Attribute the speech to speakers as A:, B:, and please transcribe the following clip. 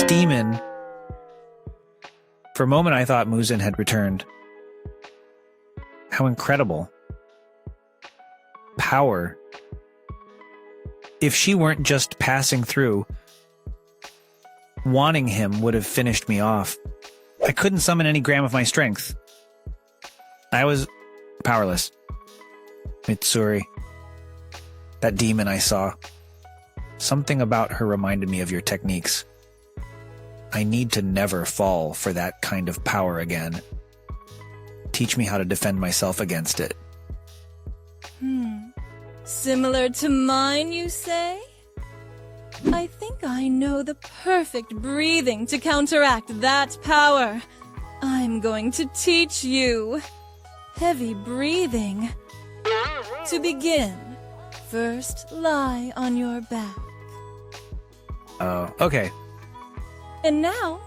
A: demon. For a moment, I thought Muzin had returned. How incredible. Power. If she weren't just passing through, wanting him would have finished me off. I couldn't summon any gram of my strength. I was powerless. Mitsuri. That demon I saw. Something about her reminded me of your techniques. I need to never fall for that kind of power again. Teach me how to defend myself against it.
B: Similar to mine, you say? I think I know the perfect breathing to counteract that power. I'm going to teach you. Heavy breathing. To begin, first lie on your back.
A: Okay.
B: And now,